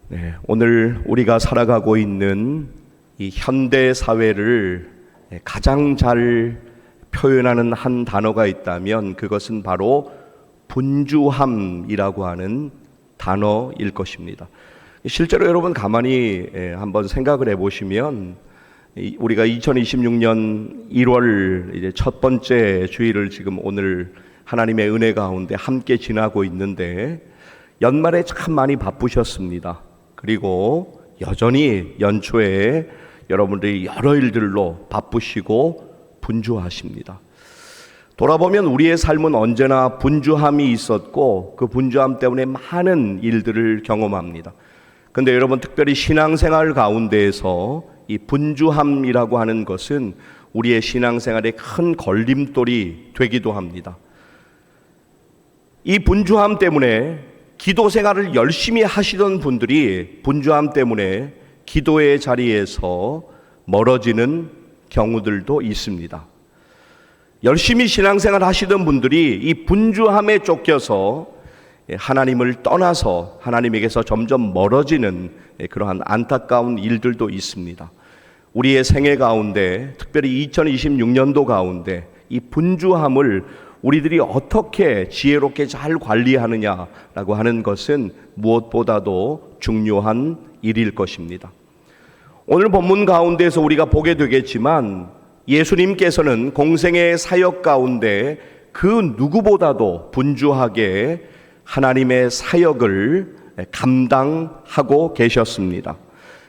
네, 오늘 우리가 살아가고 있는 이 현대 사회를 가장 잘 표현하는 한 단어가 있다면 그것은 바로 분주함이라고 하는 단어일 것입니다. 실제로 여러분 가만히 한번 생각을 해보시면 우리가 2026년 1월 이제 첫 번째 주일을 지금 오늘 하나님의 은혜 가운데 함께 지나고 있는데 연말에 참 많이 바쁘셨습니다. 그리고 여전히 연초에 여러분들이 여러 일들로 바쁘시고 분주하십니다. 돌아보면 우리의 삶은 언제나 분주함이 있었고 그 분주함 때문에 많은 일들을 경험합니다. 근데 여러분 특별히 신앙생활 가운데에서 이 분주함이라고 하는 것은 우리의 신앙생활에 큰 걸림돌이 되기도 합니다. 이 분주함 때문에 기도 생활을 열심히 하시던 분들이 분주함 때문에 기도의 자리에서 멀어지는 경우들도 있습니다. 열심히 신앙생활 하시던 분들이 이 분주함에 쫓겨서 하나님을 떠나서 하나님에게서 점점 멀어지는 그러한 안타까운 일들도 있습니다. 우리의 생애 가운데 특별히 2026년도 가운데 이 분주함을 우리들이 어떻게 지혜롭게 잘 관리하느냐라고 하는 것은 무엇보다도 중요한 일일 것입니다. 오늘 본문 가운데서 우리가 보게 되겠지만 예수님께서는 공생의 사역 가운데 그 누구보다도 분주하게 하나님의 사역을 감당하고 계셨습니다.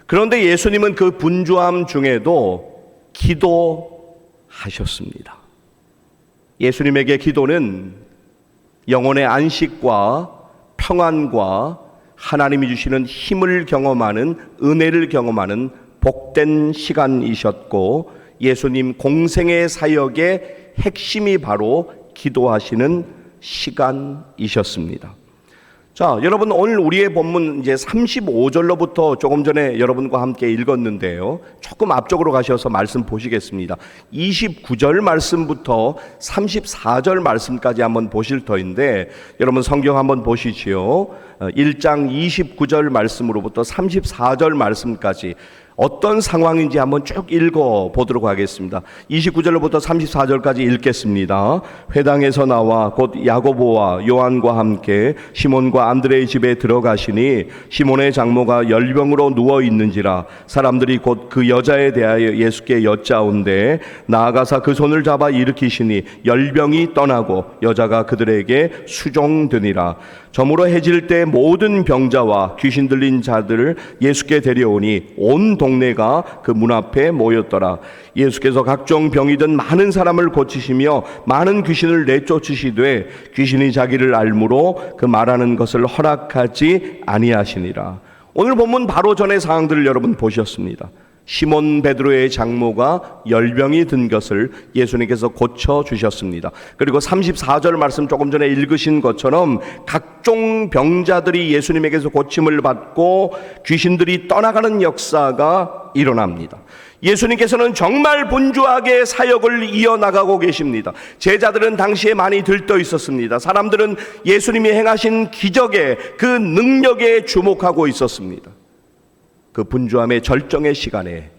그런데 예수님은 그 분주함 중에도 기도하셨습니다. 예수님에게 기도는 영혼의 안식과 평안과 하나님이 주시는 힘을 경험하는 은혜를 경험하는 복된 시간이셨고 예수님 공생의 사역의 핵심이 바로 기도하시는 시간이셨습니다. 자, 여러분 오늘 우리의 본문 이제 35절로부터 조금 전에 여러분과 함께 읽었는데요. 조금 앞쪽으로 가셔서 말씀 보시겠습니다. 29절 말씀부터 34절 말씀까지 한번 보실 터인데 여러분 성경 한번 보시지요. 1장 29절 말씀으로부터 34절 말씀까지 어떤 상황인지 한번 쭉 읽어보도록 하겠습니다. 29절부터 34절까지 읽겠습니다. 회당에서 나와 곧 야고보와 요한과 함께 시몬과 안드레의 집에 들어가시니 시몬의 장모가 열병으로 누워있는지라 사람들이 곧 그 여자에 대하여 예수께 여짜온데 나아가사 그 손을 잡아 일으키시니 열병이 떠나고 여자가 그들에게 수종되니라. 저물어 해질 때 모든 병자와 귀신 들린 자들을 예수께 데려오니 온 동네가 그 문 앞에 모였더라. 예수께서 각종 병이 든 많은 사람을 고치시며 많은 귀신을 내쫓으시되 귀신이 자기를 알므로 그 말하는 것을 허락하지 아니하시니라. 오늘 본문 바로 전의 상황들을 여러분 보셨습니다. 시몬 베드로의 장모가 열병이 든 것을 예수님께서 고쳐주셨습니다. 그리고 34절 말씀 조금 전에 읽으신 것처럼 각종 병자들이 예수님에게서 고침을 받고 귀신들이 떠나가는 역사가 일어납니다. 예수님께서는 정말 분주하게 사역을 이어나가고 계십니다. 제자들은 당시에 많이 들떠 있었습니다. 사람들은 예수님이 행하신 기적에 그 능력에 주목하고 있었습니다. 그 분주함의 절정의 시간에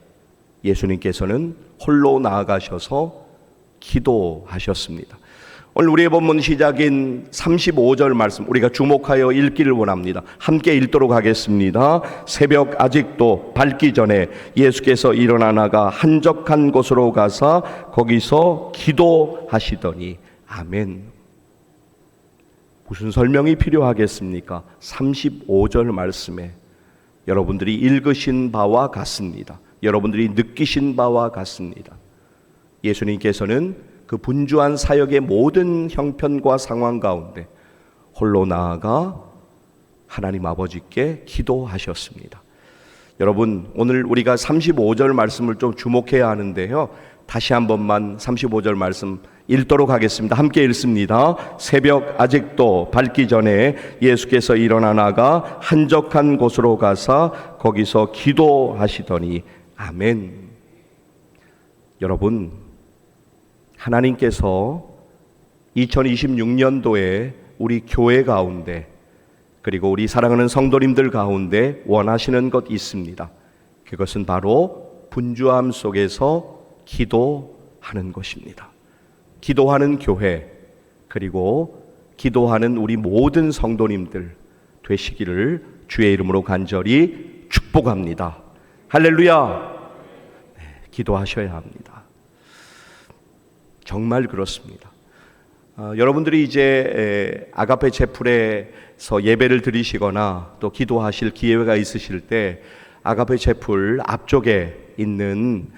예수님께서는 홀로 나아가셔서 기도하셨습니다. 오늘 우리의 본문 시작인 35절 말씀 우리가 주목하여 읽기를 원합니다. 함께 읽도록 하겠습니다. 새벽 아직도 밝기 전에 예수께서 일어나 나가 한적한 곳으로 가서 거기서 기도하시더니 아멘. 무슨 설명이 필요하겠습니까? 35절 말씀에 여러분들이 읽으신 바와 같습니다. 여러분들이 느끼신 바와 같습니다. 예수님께서는 그 분주한 사역의 모든 형편과 상황 가운데 홀로 나아가 하나님 아버지께 기도하셨습니다. 여러분 오늘 우리가 35절 말씀을 좀 주목해야 하는데요. 다시 한 번만 35절 말씀 읽도록 하겠습니다. 함께 읽습니다. 새벽 아직도 밝기 전에 예수께서 일어나 나가 한적한 곳으로 가서 거기서 기도하시더니 아멘. 여러분 하나님께서 2026년도에 우리 교회 가운데 그리고 우리 사랑하는 성도님들 가운데 원하시는 것 있습니다. 그것은 바로 분주함 속에서 기도하는 것입니다. 기도하는 교회, 그리고 기도하는 우리 모든 성도님들 되시기를 주의 이름으로 간절히 축복합니다. 할렐루야. 네, 기도하셔야 합니다. 정말 그렇습니다. 여러분들이 이제 아가페 채플에서 예배를 드리시거나 또 기도하실 기회가 있으실 때 아가페 채플 앞쪽에 있는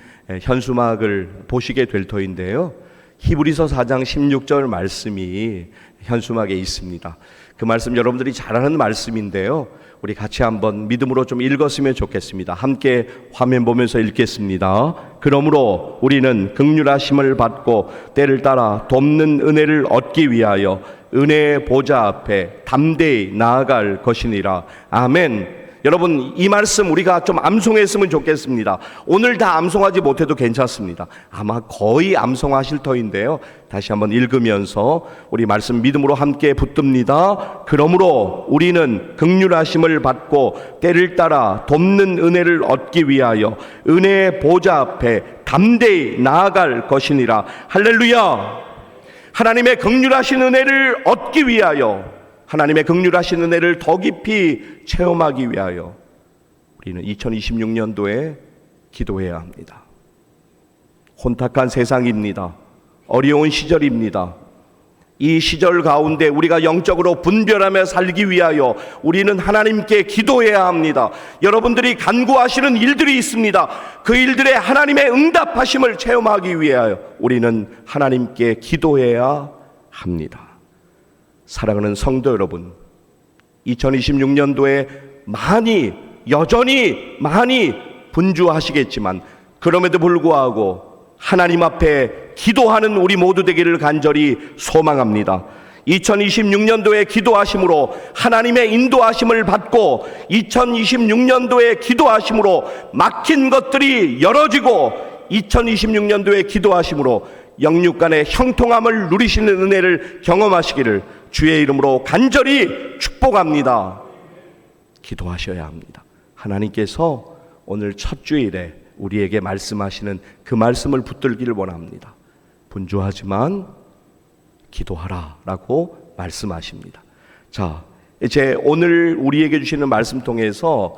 현수막을 보시게 될 터인데요. 히브리서 4장 16절 말씀이 현수막에 있습니다. 그 말씀 여러분들이 잘 아는 말씀인데요. 우리 같이 한번 믿음으로 좀 읽었으면 좋겠습니다. 함께 화면 보면서 읽겠습니다. 그러므로 우리는 긍휼하심을 받고 때를 따라 돕는 은혜를 얻기 위하여 은혜의 보좌 앞에 담대히 나아갈 것이니라. 아멘. 여러분, 이 말씀 우리가 좀 암송했으면 좋겠습니다. 오늘 다 암송하지 못해도 괜찮습니다. 아마 거의 암송하실 터인데요. 다시 한번 읽으면서 우리 말씀 믿음으로 함께 붙듭니다. 그러므로 우리는 긍휼하심을 받고 때를 따라 돕는 은혜를 얻기 위하여 은혜의 보좌 앞에 담대히 나아갈 것이니라. 할렐루야. 하나님의 긍휼하신 은혜를 얻기 위하여, 하나님의 긍휼하신 은혜를 더 깊이 체험하기 위하여 우리는 2026년도에 기도해야 합니다. 혼탁한 세상입니다. 어려운 시절입니다. 이 시절 가운데 우리가 영적으로 분별하며 살기 위하여 우리는 하나님께 기도해야 합니다. 여러분들이 간구하시는 일들이 있습니다. 그 일들에 하나님의 응답하심을 체험하기 위하여 우리는 하나님께 기도해야 합니다. 사랑하는 성도 여러분, 2026년도에 여전히 많이 분주하시겠지만 그럼에도 불구하고 하나님 앞에 기도하는 우리 모두 되기를 간절히 소망합니다. 2026년도에 기도하심으로 하나님의 인도하심을 받고 2026년도에 기도하심으로 막힌 것들이 열어지고 2026년도에 기도하심으로 영육 간의 형통함을 누리시는 은혜를 경험하시기를 주의 이름으로 간절히 축복합니다. 기도하셔야 합니다. 하나님께서 오늘 첫 주일에 우리에게 말씀하시는 그 말씀을 붙들기를 원합니다. 분주하지만 기도하라 라고 말씀하십니다. 자, 이제 오늘 우리에게 주시는 말씀 통해서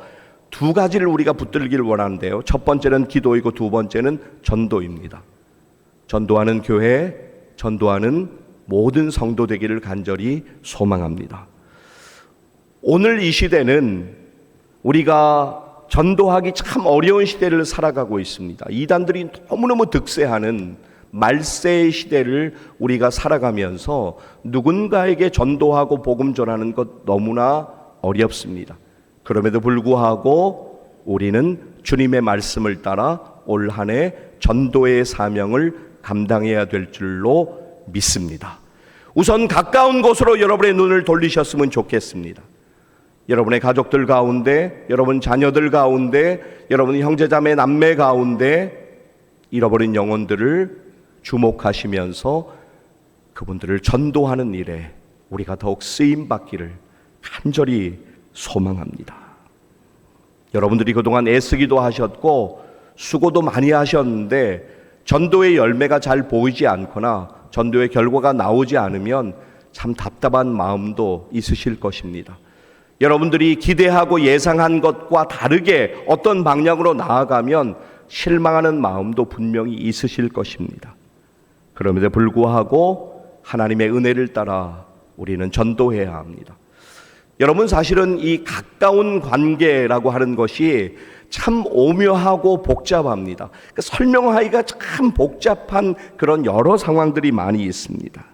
두 가지를 우리가 붙들기를 원하는데요. 첫 번째는 기도이고 두 번째는 전도입니다. 전도하는 교회, 전도하는 모든 성도 되기를 간절히 소망합니다. 오늘 이 시대는 우리가 전도하기 참 어려운 시대를 살아가고 있습니다. 이단들이 너무너무 득세하는 말세의 시대를 우리가 살아가면서 누군가에게 전도하고 복음 전하는 것 너무나 어렵습니다. 그럼에도 불구하고 우리는 주님의 말씀을 따라 올 한 해 전도의 사명을 감당해야 될 줄로 믿습니다. 우선 가까운 곳으로 여러분의 눈을 돌리셨으면 좋겠습니다. 여러분의 가족들 가운데, 여러분 자녀들 가운데, 여러분 형제자매 남매 가운데 잃어버린 영혼들을 주목하시면서 그분들을 전도하는 일에 우리가 더욱 쓰임받기를 간절히 소망합니다. 여러분들이 그동안 애쓰기도 하셨고 수고도 많이 하셨는데 전도의 열매가 잘 보이지 않거나 전도의 결과가 나오지 않으면 참 답답한 마음도 있으실 것입니다. 여러분들이 기대하고 예상한 것과 다르게 어떤 방향으로 나아가면 실망하는 마음도 분명히 있으실 것입니다. 그럼에도 불구하고 하나님의 은혜를 따라 우리는 전도해야 합니다. 여러분, 사실은 이 가까운 관계라고 하는 것이 참 오묘하고 복잡합니다. 그러니까 설명하기가 참 복잡한 그런 여러 상황들이 많이 있습니다.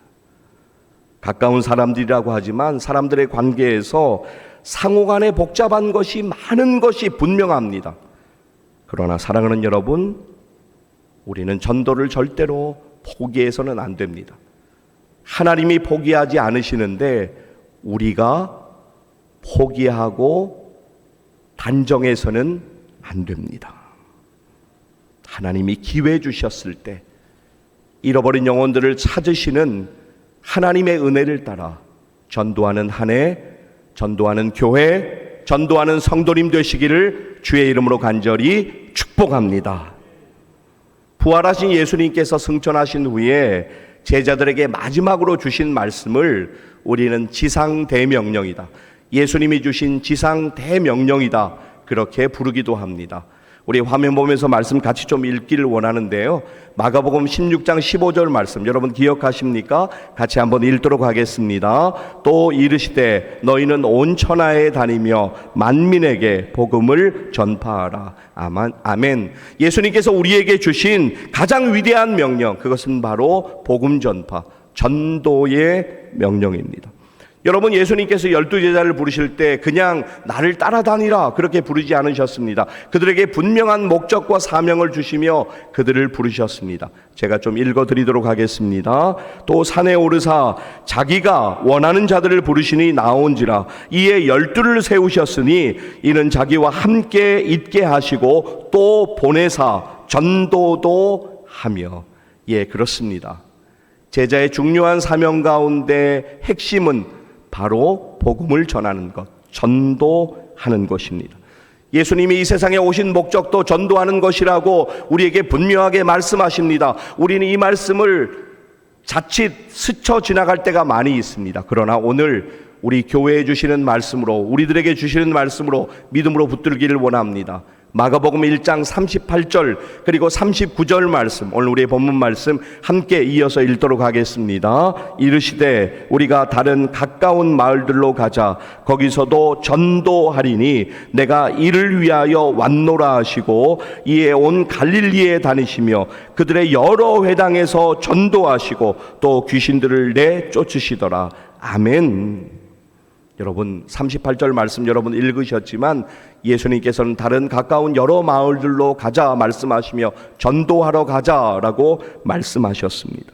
가까운 사람들이라고 하지만 사람들의 관계에서 상호간에 복잡한 것이 많은 것이 분명합니다. 그러나 사랑하는 여러분, 우리는 전도를 절대로 포기해서는 안 됩니다. 하나님이 포기하지 않으시는데 우리가 포기하고 단정해서는 안 됩니다. 하나님이 기회 주셨을 때 잃어버린 영혼들을 찾으시는 하나님의 은혜를 따라 전도하는 한 해 전도하는 교회, 전도하는 성도님 되시기를 주의 이름으로 간절히 축복합니다. 부활하신 예수님께서 승천하신 후에 제자들에게 마지막으로 주신 말씀을 우리는 지상대명령이다, 예수님이 주신 지상대명령이다, 그렇게 부르기도 합니다. 우리 화면 보면서 말씀 같이 좀 읽기를 원하는데요. 마가복음 16장 15절 말씀 여러분 기억하십니까? 같이 한번 읽도록 하겠습니다. 또 이르시되 너희는 온 천하에 다니며 만민에게 복음을 전파하라. 아멘. 예수님께서 우리에게 주신 가장 위대한 명령, 그것은 바로 복음 전파, 전도의 명령입니다. 여러분, 예수님께서 12제자를 부르실 때 그냥 나를 따라다니라 그렇게 부르지 않으셨습니다. 그들에게 분명한 목적과 사명을 주시며 그들을 부르셨습니다. 제가 좀 읽어드리도록 하겠습니다. 또 산에 오르사 자기가 원하는 자들을 부르시니 나온지라. 이에 12를 세우셨으니 이는 자기와 함께 있게 하시고 또 보내사 전도도 하며. 예, 그렇습니다. 제자의 중요한 사명 가운데 핵심은 바로 복음을 전하는 것, 전도하는 것입니다. 예수님이 이 세상에 오신 목적도 전도하는 것이라고 우리에게 분명하게 말씀하십니다. 우리는 이 말씀을 자칫 스쳐 지나갈 때가 많이 있습니다. 그러나 오늘 우리 교회에 주시는 말씀으로, 우리들에게 주시는 말씀으로 믿음으로 붙들기를 원합니다. 마가복음 1장 38절 그리고 39절 말씀, 오늘 우리의 본문 말씀 함께 이어서 읽도록 하겠습니다. 이르시되 우리가 다른 가까운 마을들로 가자. 거기서도 전도하리니 내가 이를 위하여 왔노라 하시고 이에 온 갈릴리에 다니시며 그들의 여러 회당에서 전도하시고 또 귀신들을 내쫓으시더라. 아멘. 여러분, 38절 말씀 여러분 읽으셨지만 예수님께서는 다른 가까운 여러 마을들로 가자 말씀하시며 전도하러 가자라고 말씀하셨습니다.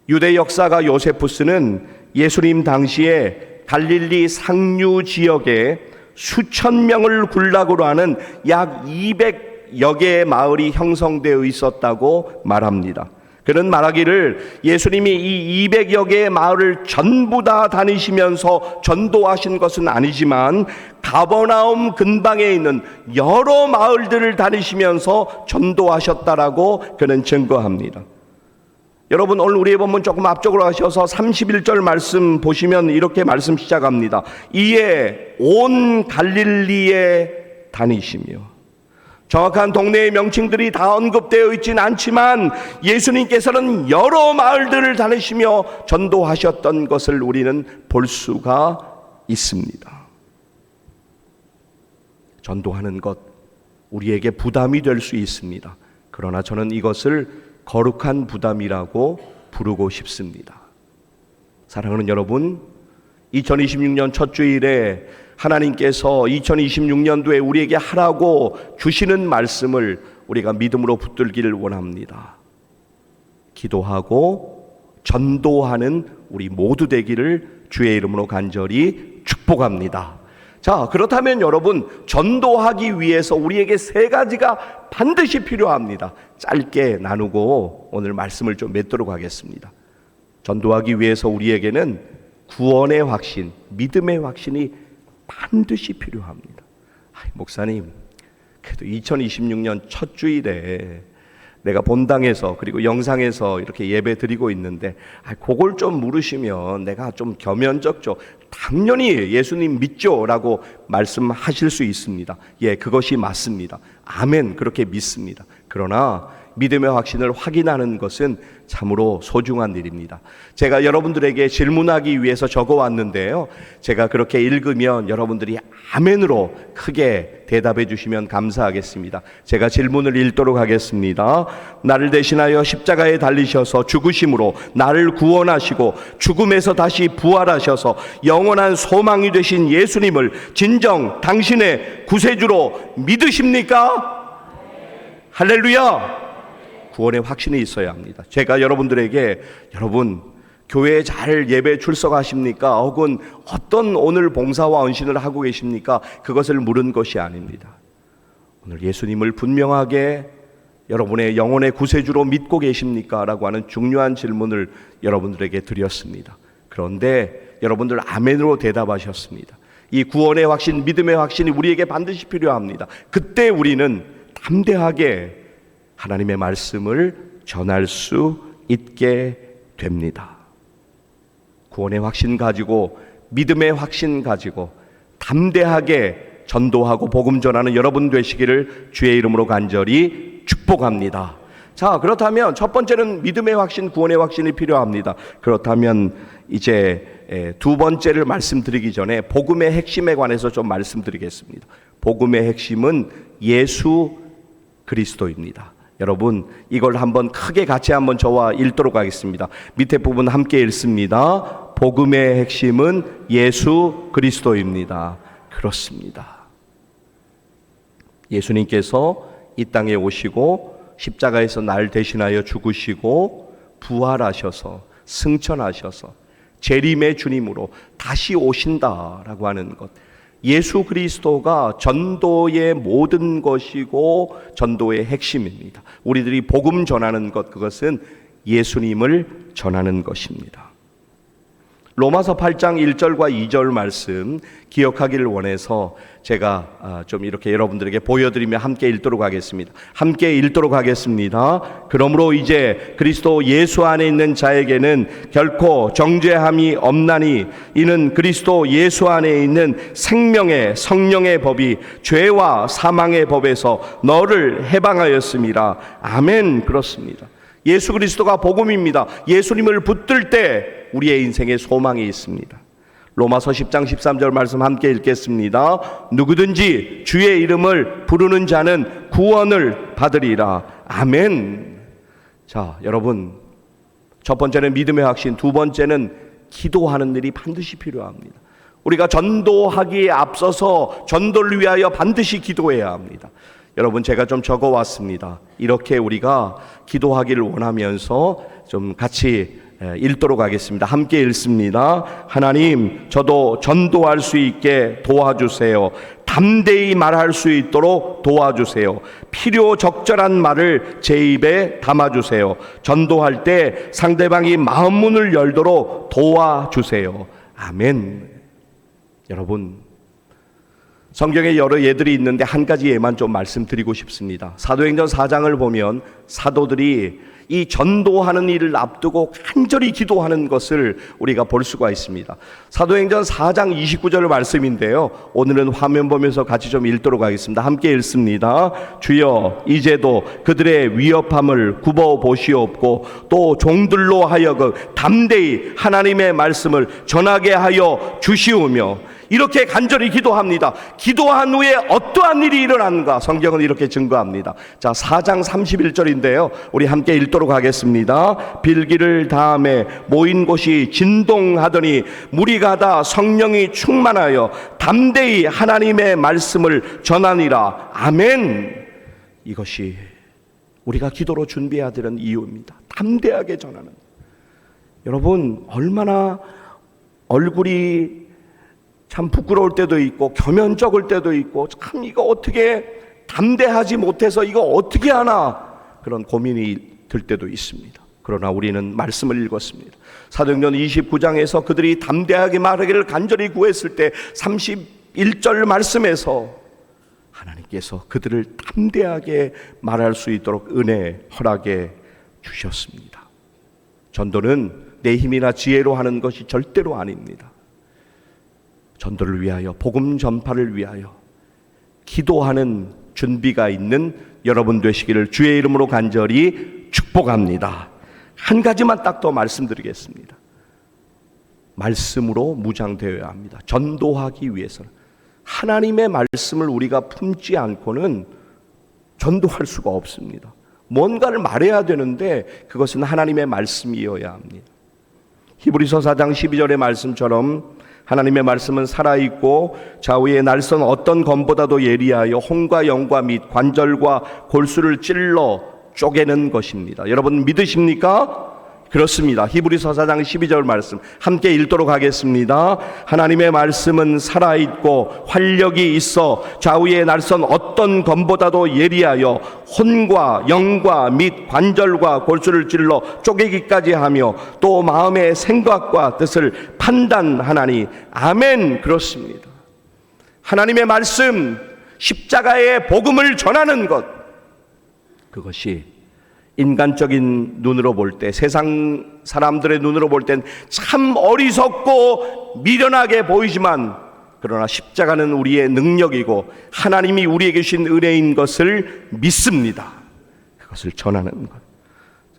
유대 역사가 요세푸스는 예수님 당시에 갈릴리 상류 지역에 수천 명을 군락으로 하는 약 200여 개의 마을이 형성되어 있었다고 말합니다. 그는 말하기를 예수님이 이 200여 개의 마을을 전부 다 다니시면서 전도하신 것은 아니지만 가버나움 근방에 있는 여러 마을들을 다니시면서 전도하셨다라고 그는 증거합니다. 여러분, 오늘 우리의 본문 조금 앞쪽으로 가셔서 31절 말씀 보시면 이렇게 말씀 시작합니다. 이에 온 갈릴리에 다니시며. 정확한 동네의 명칭들이 다 언급되어 있지는 않지만 예수님께서는 여러 마을들을 다니시며 전도하셨던 것을 우리는 볼 수가 있습니다. 전도하는 것, 우리에게 부담이 될 수 있습니다. 그러나 저는 이것을 거룩한 부담이라고 부르고 싶습니다. 사랑하는 여러분, 2026년 첫 주일에 하나님께서 2026년도에 우리에게 하라고 주시는 말씀을 우리가 믿음으로 붙들기를 원합니다. 기도하고 전도하는 우리 모두 되기를 주의 이름으로 간절히 축복합니다. 자, 그렇다면 여러분, 전도하기 위해서 우리에게 세 가지가 반드시 필요합니다. 짧게 나누고 오늘 말씀을 좀 맺도록 하겠습니다. 전도하기 위해서 우리에게는 구원의 확신, 믿음의 확신이 반드시 필요합니다. 목사님, 그래도 2026년 첫 주일에 내가 본당에서 그리고 영상에서 이렇게 예배 드리고 있는데 그걸 좀 물으시면 내가 좀 겸연쩍죠. 당연히 예수님 믿죠 라고 말씀하실 수 있습니다. 예, 그것이 맞습니다. 아멘, 그렇게 믿습니다. 그러나 믿음의 확신을 확인하는 것은 참으로 소중한 일입니다. 제가 여러분들에게 질문하기 위해서 적어왔는데요, 제가 그렇게 읽으면 여러분들이 아멘으로 크게 대답해 주시면 감사하겠습니다. 제가 질문을 읽도록 하겠습니다. 나를 대신하여 십자가에 달리셔서 죽으심으로 나를 구원하시고 죽음에서 다시 부활하셔서 영원한 소망이 되신 예수님을 진정 당신의 구세주로 믿으십니까? 할렐루야! 구원의 확신이 있어야 합니다. 제가 여러분들에게 여러분 교회에 잘 예배 출석하십니까? 혹은 어떤 오늘 봉사와 헌신을 하고 계십니까? 그것을 물은 것이 아닙니다. 오늘 예수님을 분명하게 여러분의 영혼의 구세주로 믿고 계십니까? 라고 하는 중요한 질문을 여러분들에게 드렸습니다. 그런데 여러분들 아멘으로 대답하셨습니다. 이 구원의 확신, 믿음의 확신이 우리에게 반드시 필요합니다. 그때 우리는 담대하게 하나님의 말씀을 전할 수 있게 됩니다. 구원의 확신 가지고, 믿음의 확신 가지고 담대하게 전도하고 복음 전하는 여러분 되시기를 주의 이름으로 간절히 축복합니다. 자, 그렇다면 첫 번째는 믿음의 확신, 구원의 확신이 필요합니다. 그렇다면 이제 두 번째를 말씀드리기 전에 복음의 핵심에 관해서 좀 말씀드리겠습니다. 복음의 핵심은 예수 그리스도입니다. 여러분, 이걸 한번 크게 같이 한번 저와 읽도록 하겠습니다. 밑에 부분 함께 읽습니다. 복음의 핵심은 예수 그리스도입니다. 그렇습니다. 예수님께서 이 땅에 오시고 십자가에서 날 대신하여 죽으시고 부활하셔서 승천하셔서 재림의 주님으로 다시 오신다라고 하는 것, 예수 그리스도가 전도의 모든 것이고 전도의 핵심입니다. 우리들이 복음 전하는 것, 그것은 예수님을 전하는 것입니다. 로마서 8장 1절과 2절 말씀 기억하기를 원해서 제가 좀 이렇게 여러분들에게 보여드리며 함께 읽도록 하겠습니다. 함께 읽도록 하겠습니다. 그러므로 이제 그리스도 예수 안에 있는 자에게는 결코 정죄함이 없나니 이는 그리스도 예수 안에 있는 생명의 성령의 법이 죄와 사망의 법에서 너를 해방하였습니다. 아멘. 그렇습니다. 예수 그리스도가 복음입니다. 예수님을 붙들 때 우리의 인생에 소망이 있습니다. 로마서 10장 13절 말씀 함께 읽겠습니다. 누구든지 주의 이름을 부르는 자는 구원을 받으리라. 아멘. 자, 여러분, 첫 번째는 믿음의 확신, 두 번째는 기도하는 일이 반드시 필요합니다. 우리가 전도하기에 앞서서 전도를 위하여 반드시 기도해야 합니다. 여러분, 제가 좀 적어왔습니다. 이렇게 우리가 기도하기를 원하면서 좀 같이 읽도록 하겠습니다. 함께 읽습니다. 하나님, 저도 전도할 수 있게 도와주세요. 담대히 말할 수 있도록 도와주세요. 필요 적절한 말을 제 입에 담아주세요. 전도할 때 상대방이 마음문을 열도록 도와주세요. 아멘. 여러분, 성경에 여러 예들이 있는데 한 가지 예만 좀 말씀드리고 싶습니다. 사도행전 4장을 보면 사도들이 이 전도하는 일을 앞두고 간절히 기도하는 것을 우리가 볼 수가 있습니다. 사도행전 4장 29절 말씀인데요, 오늘은 화면 보면서 같이 좀 읽도록 하겠습니다. 함께 읽습니다. 주여, 이제도 그들의 위협함을 굽어 보시옵고 또 종들로 하여금 담대히 하나님의 말씀을 전하게 하여 주시오며, 이렇게 간절히 기도합니다. 기도한 후에 어떠한 일이 일어나는가 성경은 이렇게 증거합니다. 자, 4장 31절인데요 우리 함께 읽도록 하겠습니다. 빌기를 다음에 모인 곳이 진동하더니 무리가 다 성령이 충만하여 담대히 하나님의 말씀을 전하니라. 아멘. 이것이 우리가 기도로 준비해야 되는 이유입니다. 담대하게 전하는. 여러분, 얼마나 얼굴이 참 부끄러울 때도 있고 겸연쩍을 때도 있고, 참 이거 어떻게 담대하지 못해서 이거 어떻게 하나 그런 고민이 들 때도 있습니다. 그러나 우리는 말씀을 읽었습니다. 사도행전 29장에서 그들이 담대하게 말하기를 간절히 구했을 때 31절 말씀에서 하나님께서 그들을 담대하게 말할 수 있도록 은혜 허락해 주셨습니다. 전도는 내 힘이나 지혜로 하는 것이 절대로 아닙니다. 전도를 위하여, 복음 전파를 위하여 기도하는 준비가 있는 여러분 되시기를 주의 이름으로 간절히 축복합니다. 한 가지만 딱 더 말씀드리겠습니다. 말씀으로 무장되어야 합니다. 전도하기 위해서는 하나님의 말씀을 우리가 품지 않고는 전도할 수가 없습니다. 뭔가를 말해야 되는데 그것은 하나님의 말씀이어야 합니다. 히브리서 4장 12절의 말씀처럼 하나님의 말씀은 살아있고 좌우에 날선 어떤 검보다도 예리하여 혼과 영과 및 관절과 골수를 찔러 쪼개는 것입니다. 여러분 믿으십니까? 그렇습니다. 히브리서 4장 12절 말씀 함께 읽도록 하겠습니다. 하나님의 말씀은 살아있고 활력이 있어 좌우의 날선 어떤 검보다도 예리하여 혼과 영과 및 관절과 골수를 찔러 쪼개기까지 하며 또 마음의 생각과 뜻을 판단하나니. 아멘. 그렇습니다. 하나님의 말씀, 십자가의 복음을 전하는 것, 그것이 인간적인 눈으로 볼 때, 세상 사람들의 눈으로 볼 땐 참 어리석고 미련하게 보이지만, 그러나 십자가는 우리의 능력이고 하나님이 우리에게 주신 은혜인 것을 믿습니다. 그것을 전하는 것.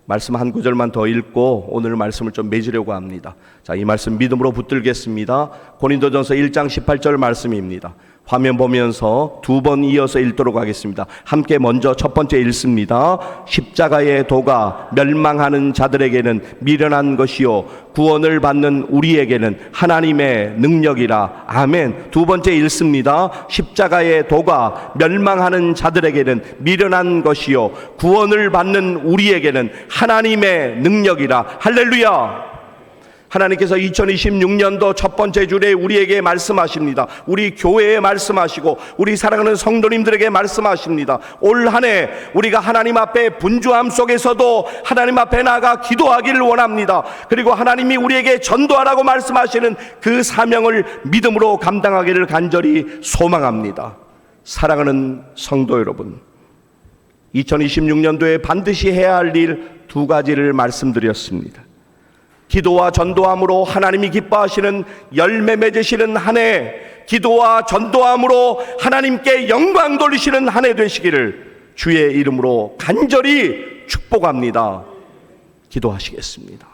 말씀 한 구절만 더 읽고 오늘 말씀을 좀 맺으려고 합니다. 자, 이 말씀 믿음으로 붙들겠습니다. 고린도전서 1장 18절 말씀입니다. 화면 보면서 두 번 이어서 읽도록 하겠습니다. 함께 먼저 첫 번째 읽습니다. 십자가의 도가 멸망하는 자들에게는 미련한 것이요 구원을 받는 우리에게는 하나님의 능력이라. 아멘. 두 번째 읽습니다. 십자가의 도가 멸망하는 자들에게는 미련한 것이요 구원을 받는 우리에게는 하나님의 능력이라. 할렐루야. 하나님께서 2026년도 첫 번째 주일에 우리에게 말씀하십니다. 우리 교회에 말씀하시고 우리 사랑하는 성도님들에게 말씀하십니다. 올 한 해 우리가 하나님 앞에 분주함 속에서도 하나님 앞에 나아가 기도하기를 원합니다. 그리고 하나님이 우리에게 전도하라고 말씀하시는 그 사명을 믿음으로 감당하기를 간절히 소망합니다. 사랑하는 성도 여러분, 2026년도에 반드시 해야 할 일 두 가지를 말씀드렸습니다. 기도와 전도함으로 하나님이 기뻐하시는 열매 맺으시는 한 해, 기도와 전도함으로 하나님께 영광 돌리시는 한 해 되시기를 주의 이름으로 간절히 축복합니다. 기도하시겠습니다.